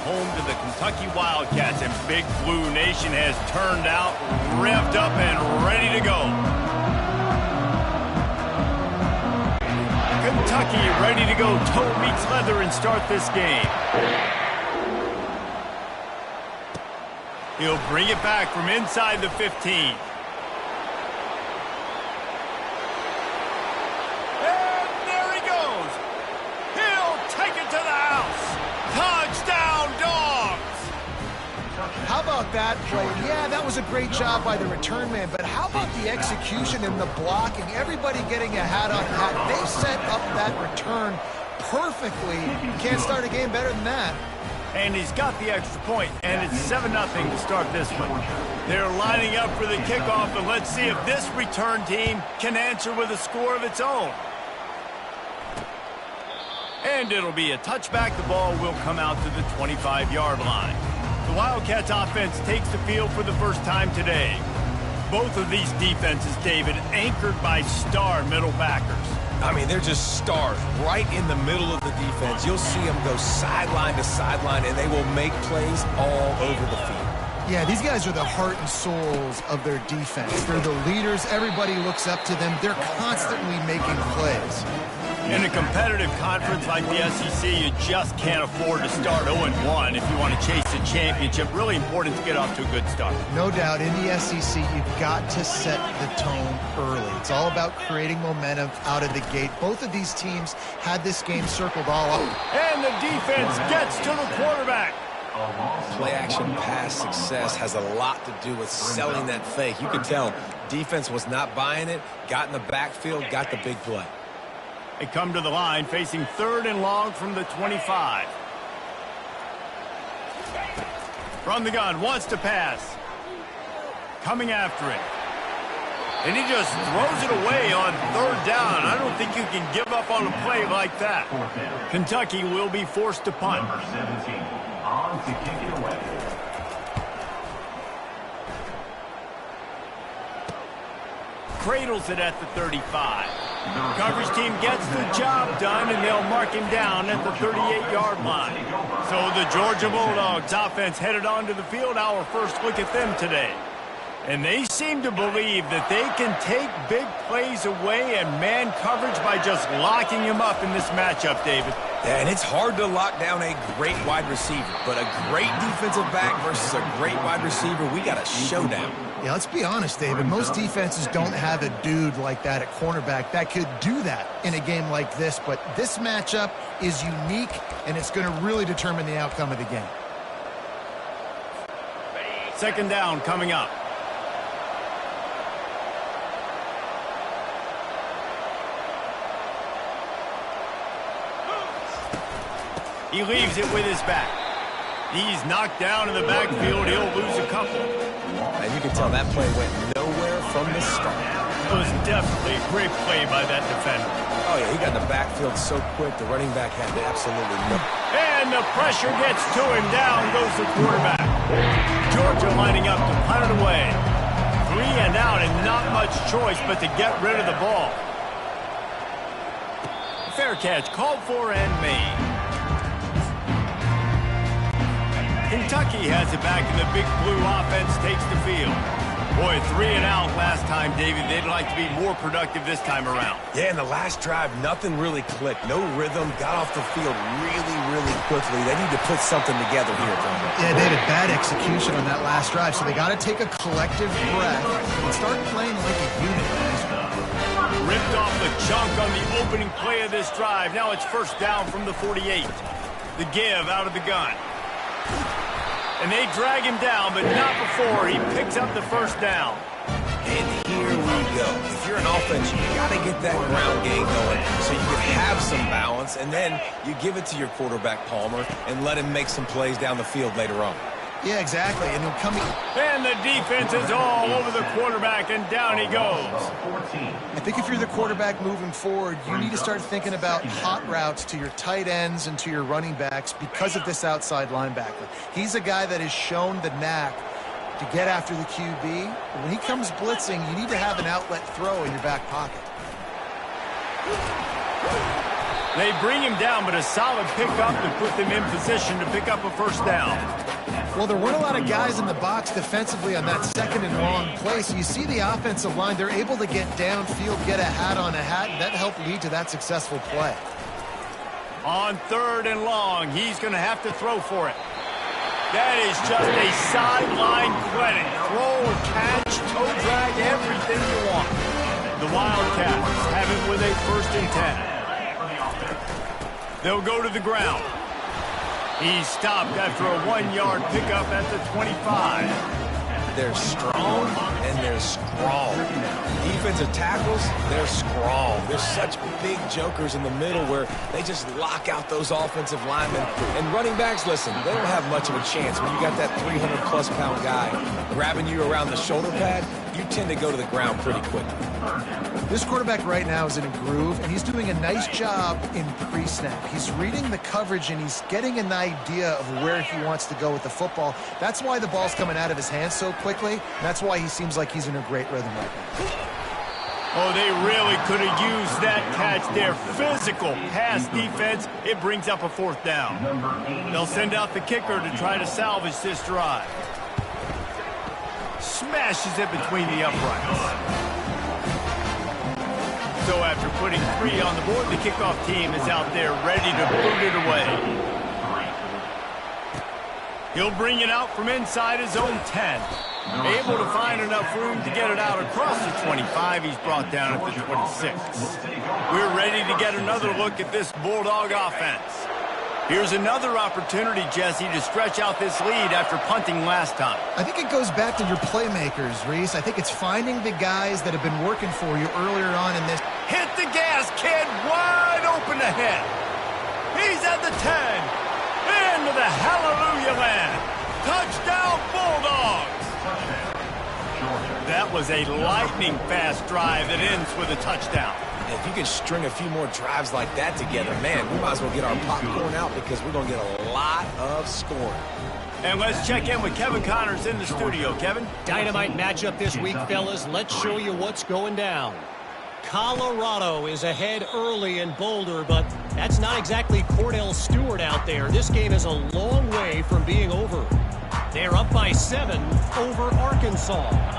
home to the Kentucky Wildcats, and Big Blue Nation has turned out, revved up, and ready to go. Kentucky ready to go toe meets leather and start this game. He'll bring it back from inside the 15. How about that play? Yeah, that was a great job by the return man, but how about the execution and the blocking? Everybody getting a hat on hat. They set up that return perfectly. Can't start a game better than that. And he's got the extra point, and it's 7-0 to start this one. They're lining up for the kickoff, and let's see if this return team can answer with a score of its own. And it'll be a touchback. The ball will come out to the 25-yard line. The Wildcats offense takes the field for the first time today. Both of these defenses, David, anchored by star middle backers. I mean, they're just stars right in the middle of the defense. You'll see them go sideline to sideline, and they will make plays all over the field. Yeah, these guys are the heart and souls of their defense. They're the leaders. Everybody looks up to them. They're constantly making plays. In a competitive conference like the SEC, you just can't afford to start 0-1 if you want to chase the championship. Really important to get off to a good start. No doubt, in the SEC, you've got to set the tone early. It's all about creating momentum out of the gate. Both of these teams had this game circled all up. And the defense gets to the quarterback. Play-action pass success has a lot to do with selling that fake. You can tell defense was not buying it, got in the backfield, got the big play. They come to the line facing 3rd and long from the 25. From the gun, wants to pass. Coming after it. And he just throws it away on 3rd down. I don't think you can give up on a play like that. Kentucky will be forced to punt. Number 17, on to kick it away. Cradles it at the 35. Coverage team gets the job done, and they'll mark him down at the 38-yard line. So the Georgia Bulldogs offense headed onto the field. Our first look at them today. And they seem to believe that they can take big plays away and man coverage by just locking him up in this matchup, David. Yeah, and it's hard to lock down a great wide receiver, but a great defensive back versus a great wide receiver, we got a showdown. Yeah, let's be honest, David. Most defenses don't have a dude like that at cornerback that could do that in a game like this, but this matchup is unique, and it's going to really determine the outcome of the game. 2nd down coming up. He leaves it with his back. He's knocked down in the backfield. He'll lose a couple. And you can tell that play went nowhere from the start. It was definitely a great play by that defender. Oh, yeah, he got in the backfield so quick, the running back had absolutely no. And the pressure gets to him. Down goes the quarterback. Georgia lining up to punt it away. 3 and out, and not much choice but to get rid of the ball. Fair catch called for and made. Kentucky has it back, and the Big Blue offense takes the field. Boy, 3 and out last time, David. They'd like to be more productive this time around. Yeah, in the last drive, nothing really clicked. No rhythm, got off the field really quickly. They need to put something together here. Yeah, David, bad execution on that last drive, so they got to take a collective breath and start playing like a unit. Ripped off the chunk on the opening play of this drive. Now it's 1st down from the 48. The give out of the gun. And they drag him down, but not before he picks up the 1st down. And here we go. If you're an offense, you got to get that ground game going so you can have some balance, and then you give it to your quarterback, Palmer, and let him make some plays down the field later on. Yeah, exactly. And he'll come in. And the defense is all over the quarterback, and down he goes. I think if you're the quarterback moving forward, you need to start thinking about hot routes to your tight ends and to your running backs because of this outside linebacker. He's a guy that has shown the knack to get after the QB. But when he comes blitzing, you need to have an outlet throw in your back pocket. They bring him down, but a solid pickup to put them in position to pick up a first down. Well, there weren't a lot of guys in the box defensively on that second and long play, so you see the offensive line, they're able to get downfield, get a hat on a hat, and that helped lead to that successful play. On 3rd and long, he's going to have to throw for it. That is just a sideline credit. Throw, catch, toe drag, everything you want. The Wildcats have it with a 1st and 10. They'll go to the ground. He's stopped after a 1-yard pickup at the 25. They're strong and they're scrawl. Defensive tackles, they're scrawl. They're such big jokers in the middle where they just lock out those offensive linemen. And running backs, listen, they don't have much of a chance. When you got that 300-plus pound guy grabbing you around the shoulder pad, you tend to go to the ground pretty quickly. This quarterback right now is in a groove, and he's doing a nice job in pre-snap. He's reading the coverage, and he's getting an idea of where he wants to go with the football. That's why the ball's coming out of his hands so quickly, and that's why he seems like he's in a great rhythm right now. Oh, they really could have used that catch there. Physical pass defense. It brings up a 4th down. They'll send out the kicker to try to salvage this drive. Smashes it between the uprights. So after putting 3 on the board, the kickoff team is out there ready to boot it away. He'll bring it out from inside his own 10. Able to find enough room to get it out across the 25. He's brought down at the 26. We're ready to get another look at this Bulldog offense. Here's another opportunity, Jesse, to stretch out this lead after punting last time. I think it goes back to your playmakers, Reese. I think it's finding the guys that have been working for you earlier on in this. Hit the gas, kid. Wide open ahead. He's at the 10. Into the hallelujah land. Touchdown, Bulldogs. That was a lightning-fast drive that ends with a touchdown. If you can string a few more drives like that together, man, we might as well get our popcorn out because we're going to get a lot of scoring. And let's check in with Kevin Connors in the studio. Kevin? Dynamite matchup this week, fellas. Let's show you what's going down. Colorado is ahead early in Boulder, but that's not exactly Cordell Stewart out there. This game is a long way from being over. They're up by 7 over Arkansas.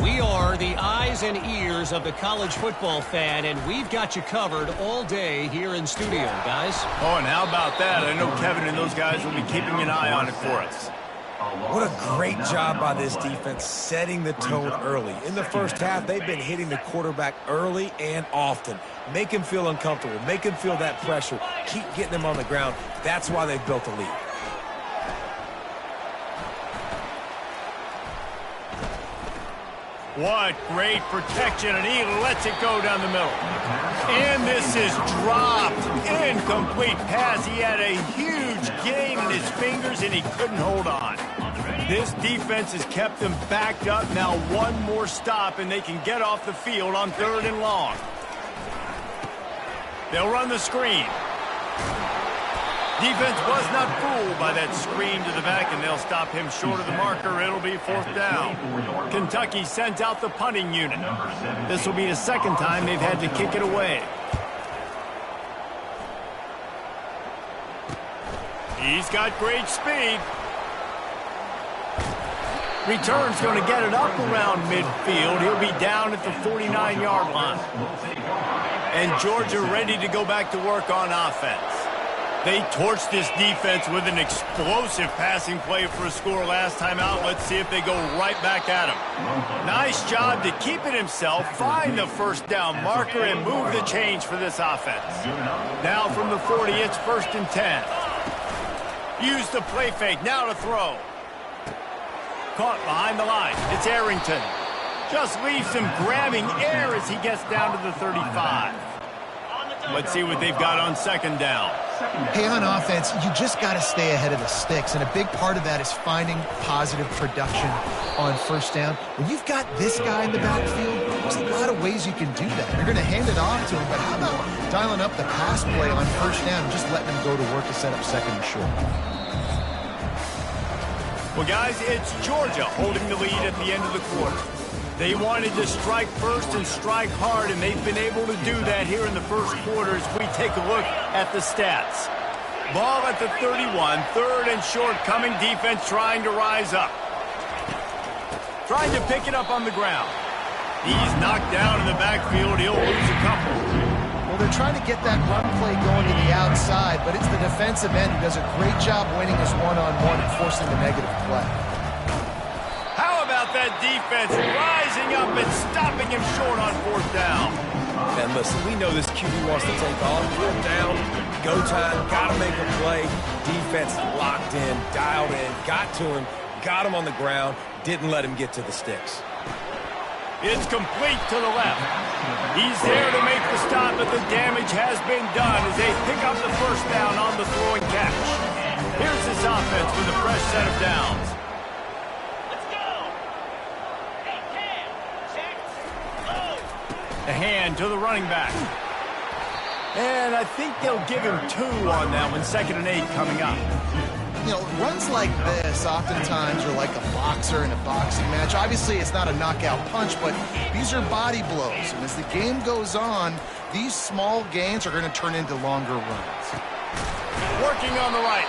We are the eyes and ears of the college football fan, and we've got you covered all day here in studio, guys. Oh, and how about that? I know Kevin and those guys will be keeping an eye on it for us. What a great job by this defense setting the tone early. In the first half, they've been hitting the quarterback early and often. Make him feel uncomfortable. Make him feel that pressure. Keep getting him on the ground. That's why they've built a lead. What great protection, and he lets it go down the middle. And this is dropped. Incomplete pass. He had a huge gain in his fingers, and he couldn't hold on. This defense has kept them backed up. Now one more stop, and they can get off the field on 3rd and long. They'll run the screen. Defense was not fooled by that screen to the back, and they'll stop him short of the marker. It'll be 4th down. Kentucky sends out the punting unit. This will be the 2nd time they've had to kick it away. He's got great speed. Return's going to get it up around midfield. He'll be down at the 49-yard line. And Georgia ready to go back to work on offense. They torched this defense with an explosive passing play for a score last time out. Let's see if they go right back at him. Nice job to keep it himself, find the 1st down marker, and move the change for this offense. Now from the 40, it's 1st and 10. Use the play fake, now to throw. Caught behind the line. It's Arrington. Just leaves him grabbing air as he gets down to the 35. Let's see what they've got on 2nd down. Hey, on offense, you just got to stay ahead of the sticks, and a big part of that is finding positive production on 1st down. When you've got this guy in the backfield, there's a lot of ways you can do that. You're going to hand it off to him, but how about dialing up the pass play on 1st down and just letting him go to work to set up 2nd and short? Well, guys, it's Georgia holding the lead at the end of the quarter. They wanted to strike first and strike hard, and they've been able to do that here in the first quarter as we take a look at the stats. Ball at the 31, third and short coming, defense trying to rise up. Trying to pick it up on the ground. He's knocked down in the backfield. He'll lose a couple. Well, they're trying to get that run play going to the outside, but it's the defensive end who does a great job winning his one-on-one and forcing the negative play. How about that defense rising up and stopping him short on fourth down? And listen, we know this QB wants to take off. Fourth down, go time, got to make a play. Defense locked in, dialed in, got to him, got him on the ground, didn't let him get to the sticks. It's complete to the left. He's there to make the stop, but the damage has been done as they pick up the first down on the throw and catch. Here's this offense with a fresh set of downs. The hand to the running back. And I think they'll give him 2 on that one. 2nd and 8 coming up. You know, runs like this oftentimes are like a boxer in a boxing match. Obviously, it's not a knockout punch, but these are body blows. And as the game goes on, these small gains are going to turn into longer runs. Working on the right.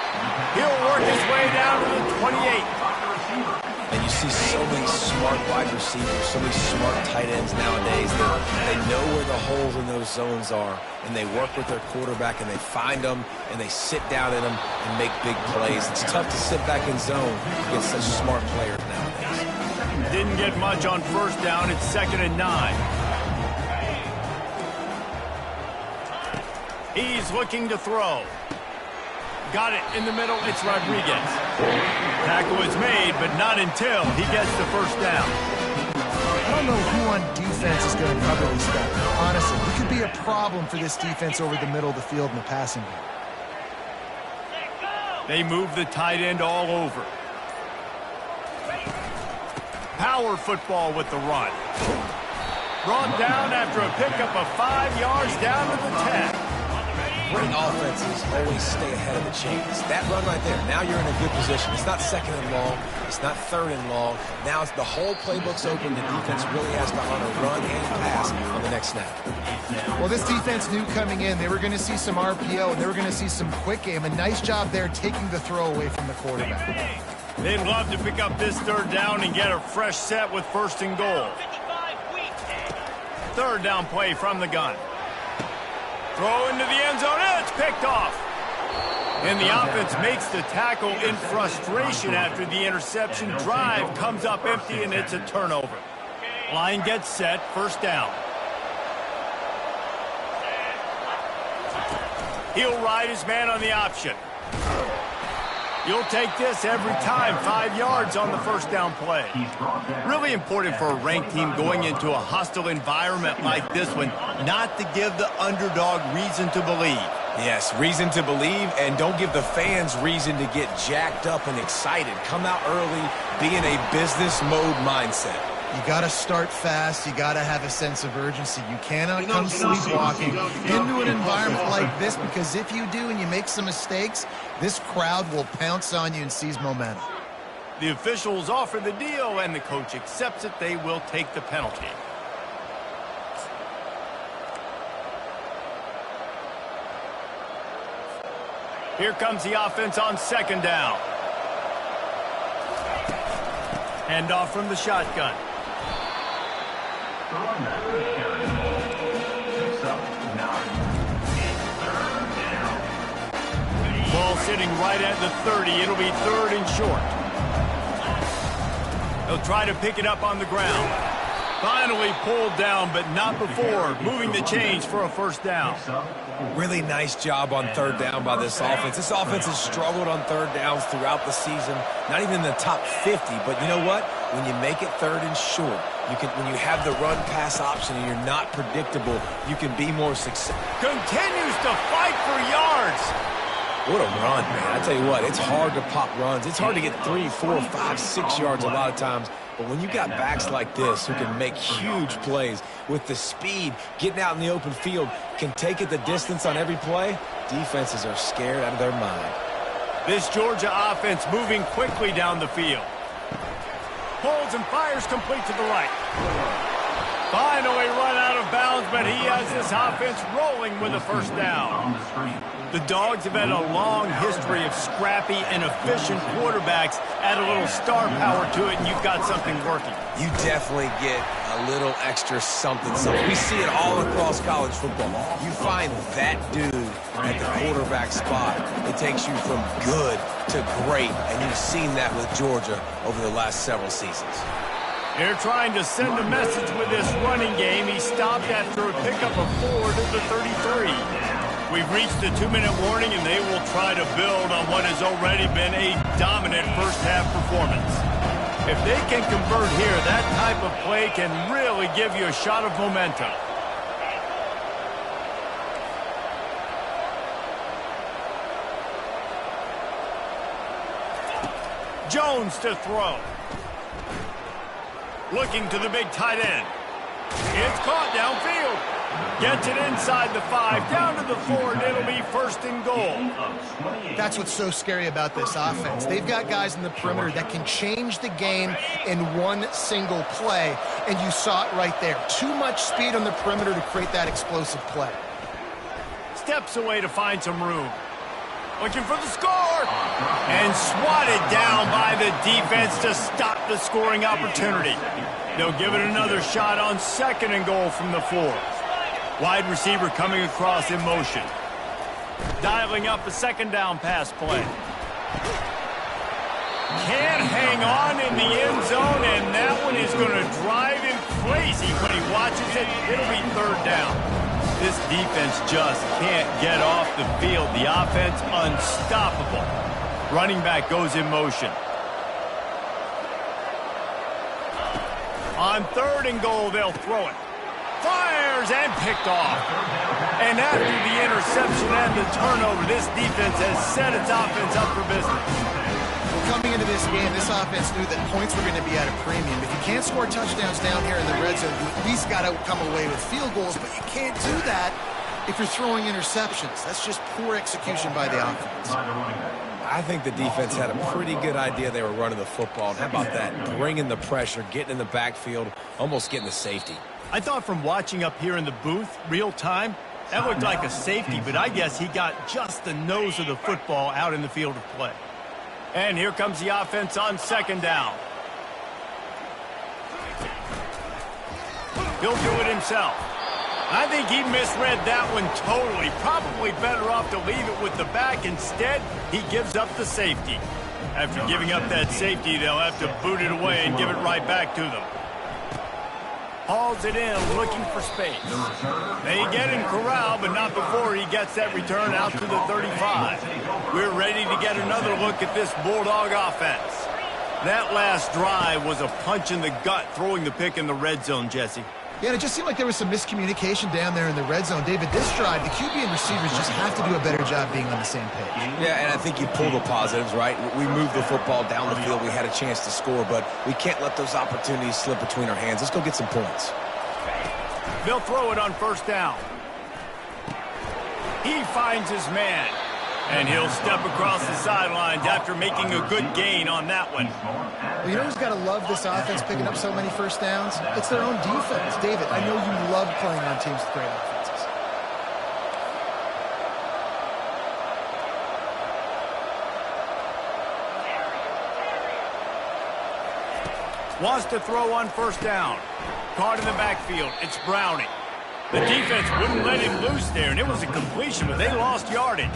He'll work his way down to the 28. And you see so many smart wide receivers, so many smart tight ends nowadays. They know where the holes in those zones are, and they work with their quarterback, and they find them, and they sit down in them and make big plays. It's tough to sit back in zone against such smart players nowadays. Didn't get much on first down. It's 2nd and 9. He's looking to throw. Got it in the middle. It's Rodriguez. Tackle is made, but not until he gets the first down. I don't know who on defense is going to cover this guy. Honestly, he could be a problem for this defense over the middle of the field in the passing game. They move the tight end all over. Power football with the run. Brought down after a pickup of 5 yards down to the 10. Great offenses always stay ahead of the chains. That run right there, now you're in a good position. It's not 2nd and long. It's not 3rd and long. Now it's the whole playbook's open. The defense really has to honor run and pass on the next snap. Well, this defense knew coming in they were going to see some RPO and they were going to see some quick game. A nice job there taking the throw away from the quarterback. They'd love to pick up this 3rd down and get a fresh set with 1st and goal. 3rd down play from the gun. Throw into the end zone. It's picked off. And the offense makes the tackle in frustration after the interception. Drive comes up empty, and it's a turnover. Line gets set. 1st down. He'll ride his man on the option. You'll take this every time. 5 yards on the 1st down play. Really important for a ranked team going into a hostile environment like this one, not to give the underdog reason to believe. Yes, reason to believe, and don't give the fans reason to get jacked up and excited. Come out early, be in a business mode mindset. You got to start fast. You got to have a sense of urgency. You cannot come sleepwalking into an environment like this, because if you do and you make some mistakes, this crowd will pounce on you and seize momentum. The officials offer the deal, and the coach accepts it. They will take the penalty. Here comes the offense on 2nd down. Hand off from the shotgun. Ball sitting right at the 30. It'll be 3rd and short. They'll try to pick it up on the ground. Finally pulled down, but not before moving the chains for a 1st down. Really nice job on 3rd down by this offense. This offense has struggled on 3rd downs throughout the season. Not even in the top 50, but you know what? When you make it 3rd and short, when you have the run-pass option and you're not predictable, you can be more successful. Continues to fight for yards. What a run, man. I tell you what, it's hard to pop runs. It's hard to get 3, 4, 5, 6 yards a lot of times. But when you got backs like this who can make huge plays with the speed, getting out in the open field, can take it the distance on every play, defenses are scared out of their mind. This Georgia offense moving quickly down the field. Pulls and fires complete to the right. Finally run out of bounds, but he has this offense rolling with a first down. The Dogs have had a long history of scrappy and efficient quarterbacks. Add a little star power to it, and you've got something working. You definitely get a little extra something. We see it all across college football. You find that dude at the quarterback spot, it takes you from good to great, and you've seen that with Georgia over the last several seasons. They're trying to send a message with this running game. He stopped after a pickup of 4 to the 33. We've reached the 2-minute warning, and they will try to build on what has already been a dominant first-half performance. If they can convert here, that type of play can really give you a shot of momentum. Jones to throw. Looking to the big tight end. It's caught downfield. Gets it inside the 5, down to the 4, and it'll be first and goal. That's what's so scary about this offense. They've got guys in the perimeter that can change the game in one single play, and you saw it right there. Too much speed on the perimeter to create that explosive play. Steps away to find some room. Looking for the score. And swatted down by the defense to stop the scoring opportunity. They'll give it another shot on 2nd and goal from the 4. Wide receiver coming across in motion. Dialing up a 2nd down pass play. Can't hang on in the end zone, and that one is going to drive him crazy when he watches it. It'll be 3rd down. This defense just can't get off the field. The offense unstoppable. Running back goes in motion. On 3rd and goal, they'll throw it. Fires and picked off. And after the interception and the turnover, this defense has set its offense up for business. Well, coming into this game, this offense knew that points were going to be at a premium. If you can't score touchdowns down here in the red zone, you at least got to come away with field goals, but you can't do that if you're throwing interceptions. That's just poor execution by the offense. I think the defense had a pretty good idea they were running the football. And how about that? Bringing the pressure, getting in the backfield, almost getting the safety. I thought from watching up here in the booth, real time, that looked like a safety, but I guess he got just the nose of the football out in the field of play. And here comes the offense on 2nd down. He'll do it himself. I think he misread that one totally. Probably better off to leave it with the back. Instead, he gives up the safety. After giving up that safety, they'll have to boot it away and give it right back to them. Hauls it in, looking for space. They get in corral, but not before he gets that return out to the 35. We're ready to get another look at this Bulldog offense. That last drive was a punch in the gut, throwing the pick in the red zone, Jesse. Yeah, and it just seemed like there was some miscommunication down there in the red zone. David, this drive, the QB and receivers just have to do a better job being on the same page. Yeah, and I think you pull the positives, right? We moved the football down the field. We had a chance to score, but we can't let those opportunities slip between our hands. Let's go get some points. They'll throw it on 1st down. He finds his man. And he'll step across the sidelines after making a good gain on that one. Well, you know who's got to love this offense picking up so many first downs? It's their own defense. David, I know you love playing on teams with great offenses. Wants to throw on 1st down. Caught in the backfield. It's Browning. The defense wouldn't let him loose there, and it was a completion, but they lost yardage.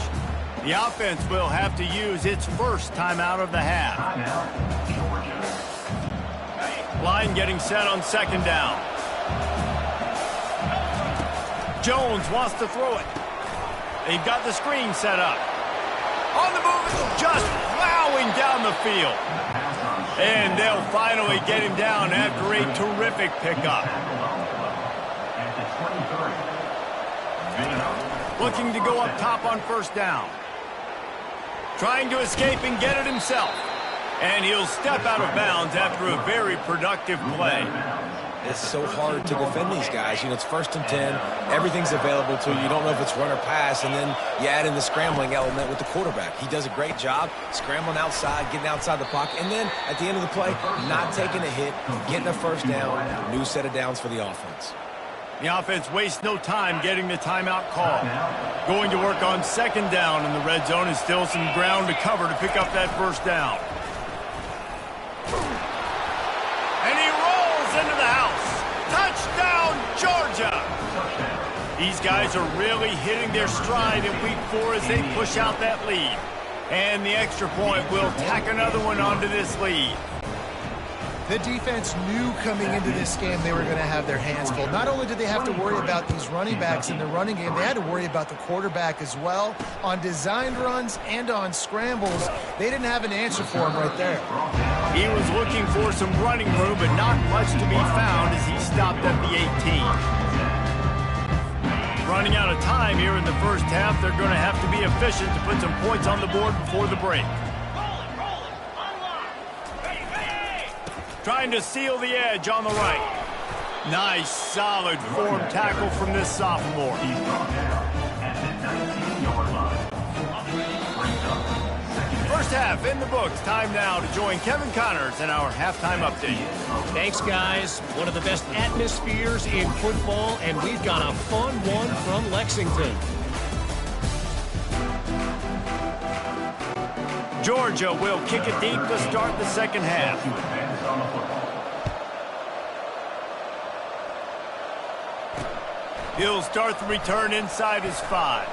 The offense will have to use its first timeout of the half. Line getting set on 2nd down. Jones wants to throw it. They've got the screen set up. On the move, just plowing down the field. And they'll finally get him down after a terrific pickup. Looking to go up top on 1st down. Trying to escape and get it himself. And he'll step out of bounds after a very productive play. it's so hard to defend these guys. You know, it's 1st and 10. Everything's available to you. You don't know if it's run or pass, and then you add in the scrambling element with the quarterback. He does a great job scrambling outside, getting outside the pocket, and then at the end of the play, not taking a hit, getting a first down, new set of downs for the offense. The offense wastes no time getting the timeout call. Going to work on 2nd down in the red zone, and still some ground to cover to pick up that first down. And he rolls into the house. Touchdown, Georgia! These guys are really hitting their stride in week 4 as they push out that lead. And the extra point will tack another one onto this lead. The defense knew coming into this game they were going to have their hands full. Not only did they have to worry about these running backs in the running game, they had to worry about the quarterback as well. On designed runs and on scrambles, they didn't have an answer for him right there. He was looking for some running room, but not much to be found as he stopped at the 18. Running out of time here in the first half, they're going to have to be efficient to put some points on the board before the break. Trying to seal the edge on the right. Nice, solid form tackle from this sophomore. First half in the books. Time now to join Kevin Connors in our halftime update. Thanks, guys. One of the best atmospheres in football, and we've got a fun one from Lexington. Georgia will kick it deep to start the second half. He'll start the return inside his 5.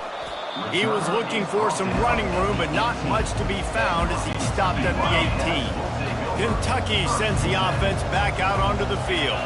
He was looking for some running room, but not much to be found as he stopped at the 18. Kentucky sends the offense back out onto the field.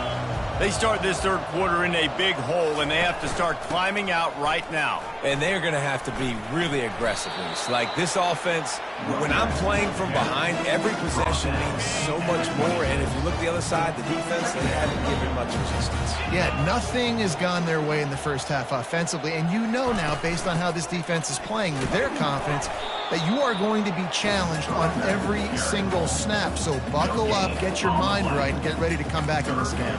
They start this third quarter in a big hole, and they have to start climbing out right now. And they're going to have to be really aggressive. Like this offense, when I'm playing from behind, every possession means so much more. And if you look the other side, the defense, they haven't given much resistance. Yeah, nothing has gone their way in the first half offensively. And you know now, based on how this defense is playing with their confidence, that you are going to be challenged on every single snap. So buckle up, get your mind right, and get ready to come back in this game.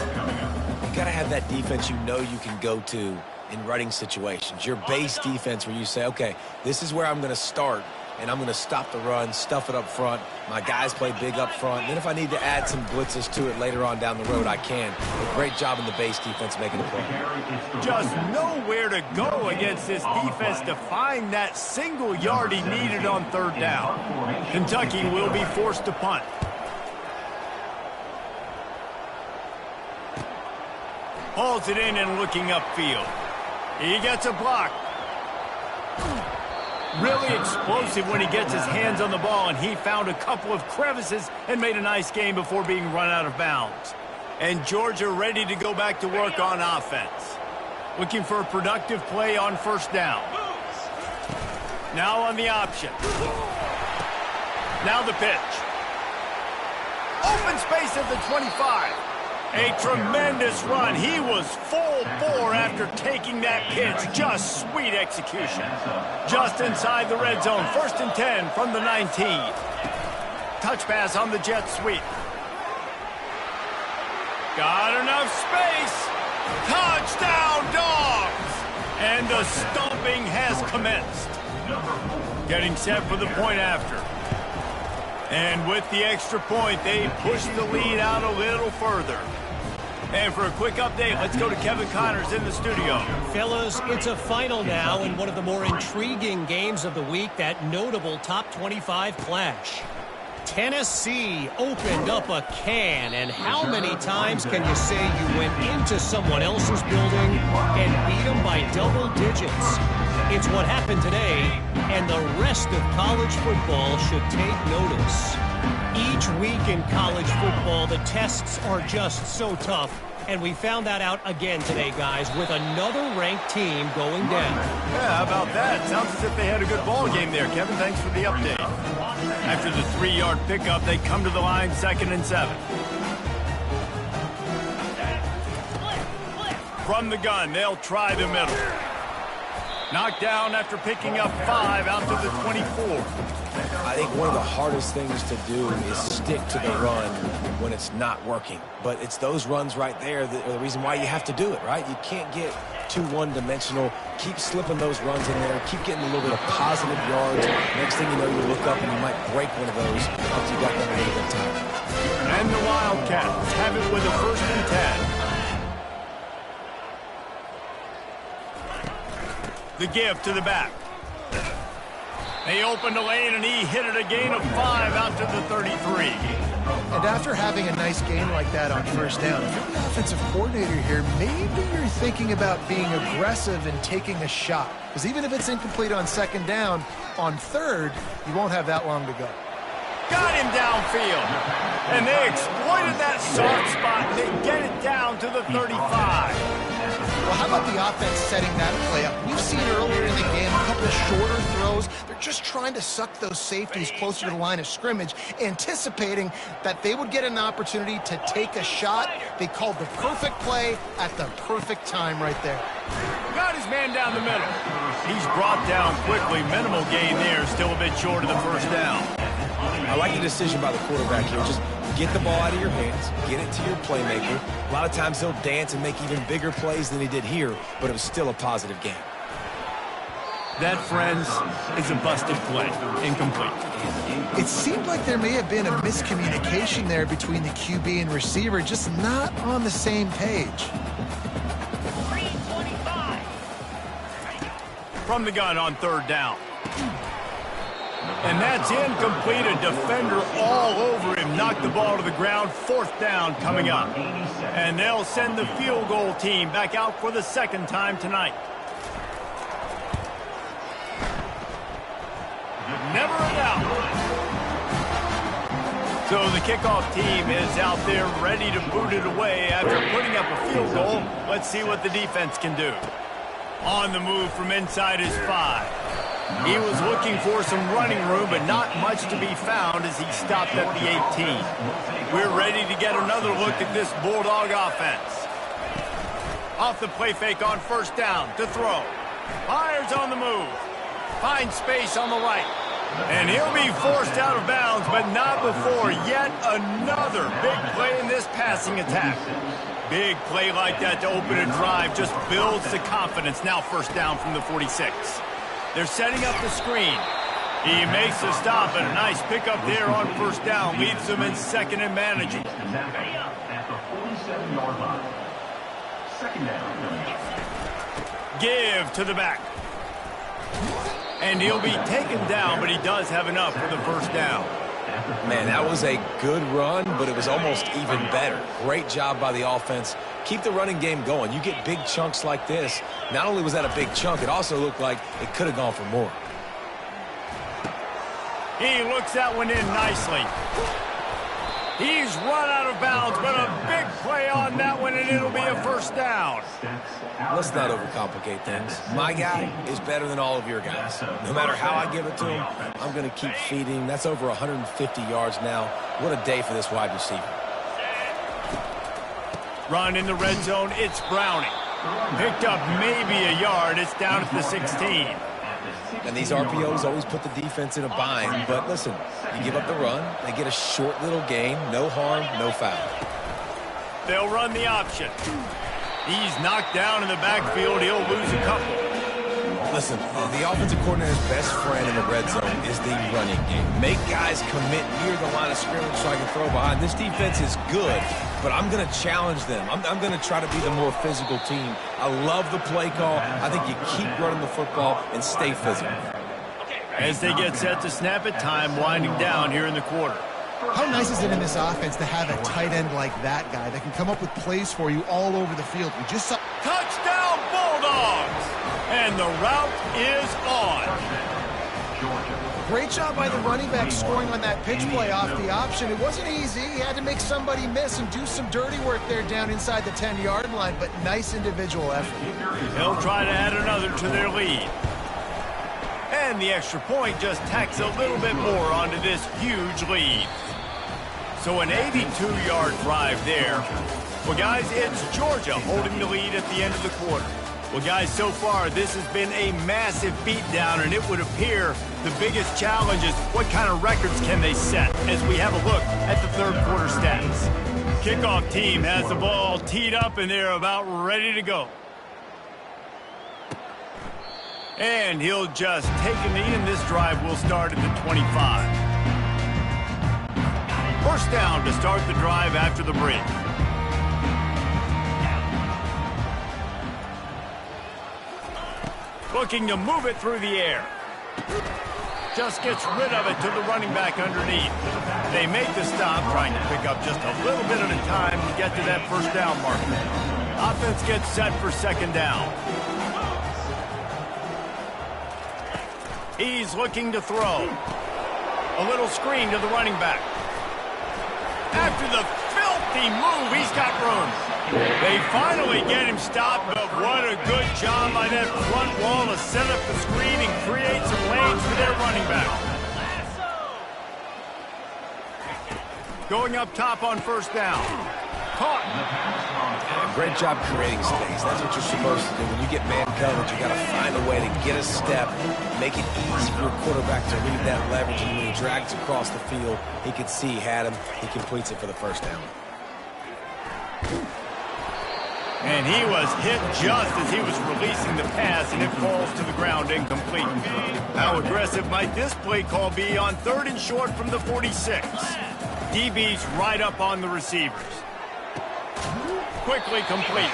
You got to have that defense you know you can go to in running situations. Your base defense where you say, okay, this is where I'm going to start, and I'm going to stop the run, stuff it up front. My guys play big up front. And then if I need to add some blitzes to it later on down the road, I can. A great job in the base defense making a play. Just nowhere to go against this defense to find that single yard he needed on 3rd down. Kentucky will be forced to punt. Hauls it in and looking upfield. He gets a block. Really explosive when he gets his hands on the ball, and he found a couple of crevices and made a nice game before being run out of bounds. And Georgia ready to go back to work on offense. Looking for a productive play on 1st down. Now on the option. Now the pitch. Open space at the 25. A tremendous run. He was full bore after taking that pitch. Just sweet execution. Just inside the red zone. 1st and 10 from the 19. Touch pass on the jet sweep. Got enough space. Touchdown, Dogs! And the stomping has commenced. Getting set for the point after. And with the extra point, they push the lead out a little further. And for a quick update, let's go to Kevin Connors in the studio. Fellas, it's a final now in one of the more intriguing games of the week, that notable top 25 clash. Tennessee opened up a can, and how many times can you say you went into someone else's building and beat them by double digits? It's what happened today, and the rest of college football should take notice. Each week in college football, the tests are just so tough, and we found that out again today, guys, with another ranked team going down. Yeah, how about that? Sounds as if they had a good ball game there, Kevin. Thanks for the update. After the 3-yard pickup, they come to the line 2nd and 7. From the gun, they'll try the middle. Knocked down after picking up 5 out to the 24. I I think one of the hardest things to do is stick to the run when it's not working. But it's those runs right there that are the reason why you have to do it, right? You can't get too one-dimensional. Keep slipping those runs in there. Keep getting a little bit of positive yards. Next thing you know, you look up and you might break one of those after you got them a little bit tired. And the Wildcats have it with a 1st and 10. The give to the back. They opened the lane, and he hit it a gain of 5 out to the 33. And after having a nice game like that on 1st down, if you're the offensive coordinator here, maybe you're thinking about being aggressive and taking a shot. Because even if it's incomplete on 2nd down, on 3rd, you won't have that long to go. Got him downfield. And they exploited that soft spot. They get it down to the 35. Well, how about the offense setting that play up? We've seen earlier in the game a couple of shorter throws. They're just trying to suck those safeties closer to the line of scrimmage, anticipating that they would get an opportunity to take a shot. They called the perfect play at the perfect time right there. Got his man down the middle. He's brought down quickly. Minimal gain there, still a bit short of the 1st down. I like the decision by the quarterback here. Just get the ball out of your hands, get it to your playmaker. A lot of times he'll dance and make even bigger plays than he did here, but it was still a positive game. That, friends, is a busted play. Incomplete. It seemed like there may have been a miscommunication there between the QB and receiver, just not on the same page. From the gun on 3rd down. And that's incomplete. A defender all over him. Knocked the ball to the ground. 4th down coming up. And they'll send the field goal team back out for the 2nd time tonight. Never a doubt. So the kickoff team is out there ready to boot it away after putting up a field goal. Let's see what the defense can do. On the move from inside his 5. He was looking for some running room, but not much to be found as he stopped at the 18. We're ready to get another look at this Bulldog offense. Off the play fake on 1st down to throw. Fires on the move. Finds space on the right. And he'll be forced out of bounds, but not before yet another big play in this passing attack. Big play like that to open a drive just builds the confidence. Now 1st down from the 46. They're setting up the screen. He makes the stop, and a nice pickup there on 1st down. Leaves them in 2nd and manageable. At the 47-yard line. 2nd down. Give to the back. And he'll be taken down, but he does have enough for the 1st down. Man, that was a good run, but it was almost even better. Great job by the offense. Keep the running game going. You get big chunks like this. Not only was that a big chunk, it also looked like it could have gone for more. He looks that one in nicely. He's run out of bounds, but a big play on that one, and it'll be a 1st down. Let's not overcomplicate things. My guy is better than all of your guys. No matter how I give it to him, I'm going to keep feeding. That's over 150 yards now. What a day for this wide receiver. Run in the red zone. It's Browning. Picked up maybe a yard. It's down at the 16. And these RPOs always put the defense in a bind. But listen, you give up the run, they get a short little gain. No harm, no foul. They'll run the option. He's knocked down in the backfield. He'll lose a couple. Listen, the offensive coordinator's best friend in the red zone is the running game. Make guys commit near the line of scrimmage so I can throw behind. This defense is good, but I'm going to challenge them. I'm going to try to be the more physical team. I love the play call. I think you keep running the football and stay physical. As they get set to snap it, time winding down here in the quarter. How nice is it in this offense to have a tight end like that guy that can come up with plays for you all over the field? We just saw... Touchdown Bulldogs! And the route is on. Great job by the running back scoring on that pitch play off the option. It wasn't easy. He had to make somebody miss and do some dirty work there down inside the 10-yard line, but nice individual effort. They'll try to add another to their lead. And the extra point just tacks a little bit more onto this huge lead. So an 82-yard drive there. Well, guys, it's Georgia holding the lead at the end of the quarter. Well, guys, so far, this has been a massive beatdown, and it would appear the biggest challenge is what kind of records can they set as we have a look at the third quarter stats. Kickoff team has the ball teed up, and they're about ready to go. And he'll just take a knee, and this drive will start at the 25. First down to start the drive after the break. Looking to move it through the air. Just gets rid of it to the running back underneath. They make the stop, trying to pick up just a little bit at a time to get to that first down marker. Offense gets set for second down. He's looking to throw. A little screen to the running back. After the filthy move, he's got room. They finally get him stopped, but what a good job by that front wall to set up the screen and create some lanes for their running back. Going up top on first down. Caught. Great job creating space. That's what you're supposed to do. When you get man coverage, you got to find a way to get a step, make it easy for a quarterback to read that leverage, and when he drags across the field, he can see he had him. He completes it for the first down. And he was hit just as he was releasing the pass, and it falls to the ground incomplete. How aggressive might this play call be on third and short from the 46? DB's right up on the receivers. Quickly complete.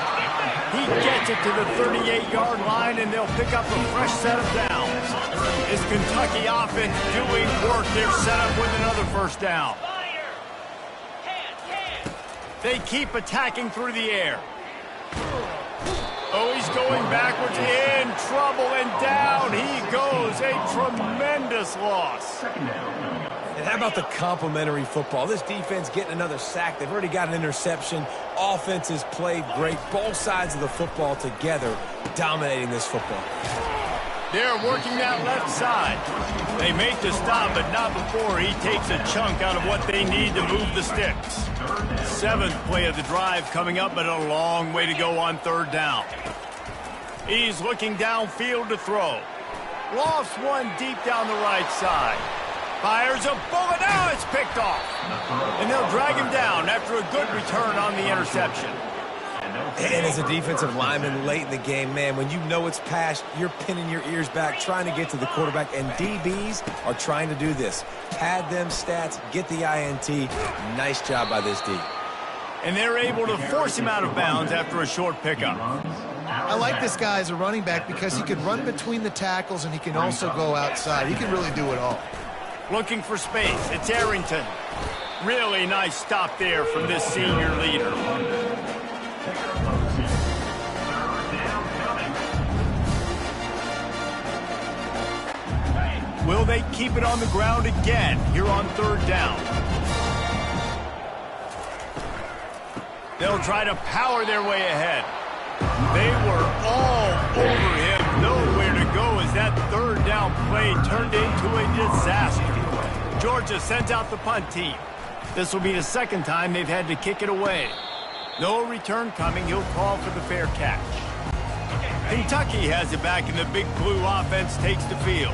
He gets it to the 38-yard line, and they'll pick up a fresh set of downs. Is Kentucky offense doing work? They're set up with another first down. They keep attacking through the air. Oh, he's going backwards, in trouble, and down he goes. A tremendous loss. And how about the complimentary football? This defense getting another sack. They've already got an interception. Offense has played great. Both sides of the football together dominating this football. They're working that left side. They make the stop, but not before he takes a chunk out of what they need to move the sticks. Seventh play of the drive coming up, but a long way to go on third down. He's looking downfield to throw. Lofts one deep down the right side. Fires a bullet. Now it's picked off. And they'll drag him down after a good return on the interception. And as a defensive lineman late in the game, man, when you know it's passed, you're pinning your ears back, trying to get to the quarterback, and DBs are trying to do this. Pad them stats, get the INT. Nice job by this D. And they're able to force him out of bounds after a short pickup. I like this guy as a running back because he can run between the tackles and he can also go outside. He can really do it all. Looking for space. It's Arrington. Really nice stop there from this senior leader. Will they keep it on the ground again here on third down? They'll try to power their way ahead. They were all over him. Nowhere to go as that third down play turned into a disaster. Georgia sends out the punt team. This will be the second time they've had to kick it away. No return coming. He'll call for the fair catch. Kentucky has it back, and the big blue offense takes the field.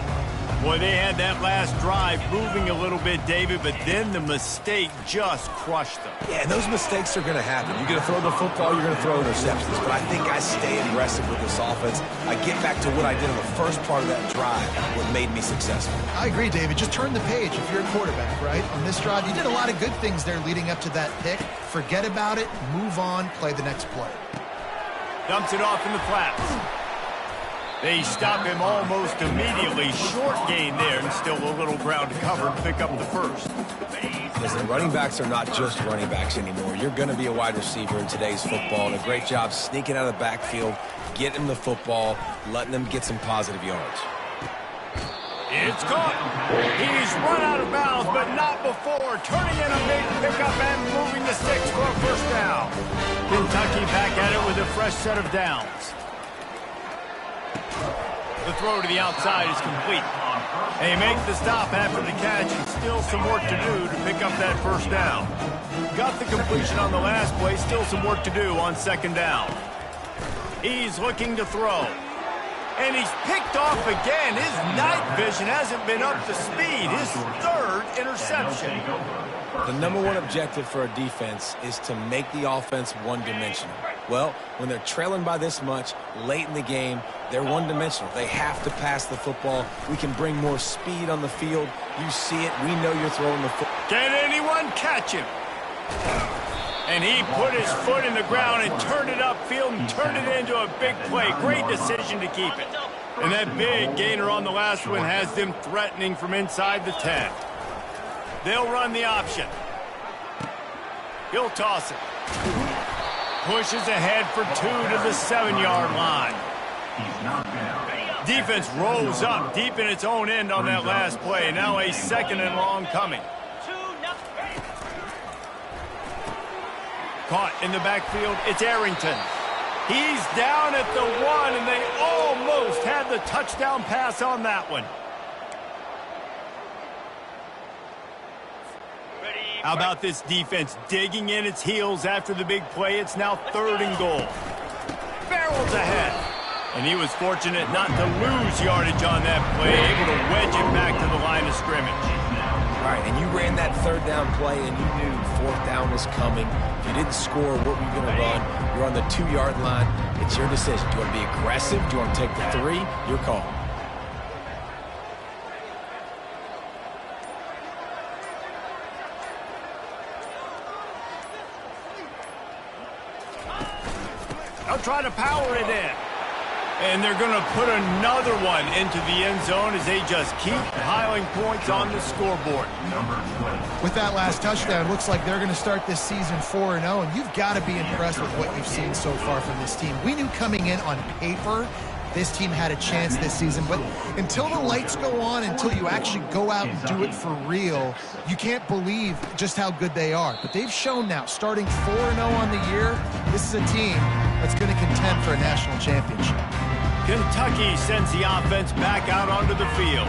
Boy, they had that last drive moving a little bit, David, but then the mistake just crushed them. Yeah, and those mistakes are going to happen. You're going to throw the football, you're going to throw interceptions. But I think I stay aggressive with this offense. I get back to what I did in the first part of that drive, what made me successful. I agree, David. Just turn the page if you're a quarterback, right? On this drive, you did a lot of good things there leading up to that pick. Forget about it, move on, play the next play. Dumps it off in the flats. They stop him almost immediately. Short gain there, and still a little ground to cover to pick up the first. Listen, running backs are not just running backs anymore. You're going to be a wide receiver in today's football, and a great job sneaking out of the backfield, getting him the football, letting them get some positive yards. It's caught. He's run out of bounds, but not before turning in a big pickup and moving the sticks for a first down. Kentucky back at it with a fresh set of downs. The throw to the outside is complete. They make the stop after the catch, and still some work to do to pick up that first down. Got the completion on the last play, still some work to do on second down. He's looking to throw. And he's picked off again. His night vision hasn't been up to speed. His third interception. The number one objective for a defense is to make the offense one-dimensional. Well, when they're trailing by this much late in the game, they're one-dimensional. They have to pass the football. We can bring more speed on the field. You see it. We know you're throwing the football. Can anyone catch him? And he put his foot in the ground and turned it upfield and turned it into a big play. Great decision to keep it. And that big gainer on the last one has them threatening from inside the 10. They'll run the option. He'll toss it. Pushes ahead for 2 to the 7-yard line. Defense rolls up deep in its own end on that last play. Now a 2nd and long coming. Caught in the backfield, it's Arrington. He's down at the 1, and they almost had the touchdown pass on that one. How about this defense digging in its heels after the big play? It's now 3rd and goal. Barrels ahead. And he was fortunate not to lose yardage on that play, able to wedge it back to the line of scrimmage. All right, and you ran that 3rd down play, and you knew 4th down was coming. If you didn't score, what were you going to run? You're on the 2-yard line. It's your decision. Do you want to be aggressive? Do you want to take the 3? Your call. They'll try to power it in. And they're going to put another one into the end zone as they just keep piling points on the scoreboard. With that last touchdown, looks like they're going to start this season 4-0, and you've got to be impressed with what you've seen so far from this team. We knew coming in on paper this team had a chance this season, but until the lights go on, until you actually go out and do it for real, you can't believe just how good they are. But they've shown now, starting 4-0 on the year, this is a team that's going to contend for a national championship. Kentucky sends the offense back out onto the field.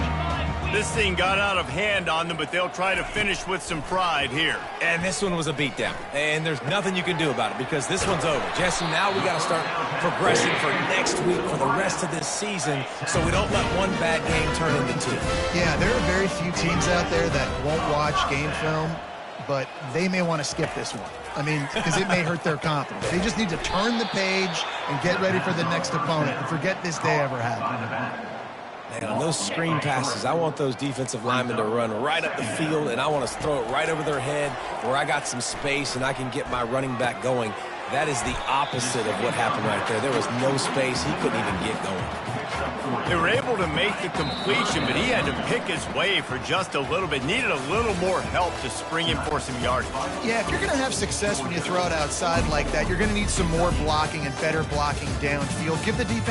This thing got out of hand on them, but they'll try to finish with some pride here. And this one was a beatdown. And there's nothing you can do about it because this one's over. Jesse, now we got to start progressing for next week, for the rest of this season, so we don't let one bad game turn into 2. Yeah, there are very few teams out there that won't watch game film, but they may want to skip this one. I mean, because it may hurt their confidence. They just need to turn the page and get ready for the next opponent and forget this day ever happened. Man, on those screen passes, I want those defensive linemen to run right up the field, and I want to throw it right over their head where I got some space and I can get my running back going. That is the opposite of what happened right there. There was no space. He couldn't even get going. They were able to make the completion, but he had to pick his way for just a little bit. Needed a little more help to spring him for some yardage. Yeah, if you're going to have success when you throw it outside like that, you're going to need some more blocking and better blocking downfield. Give the defense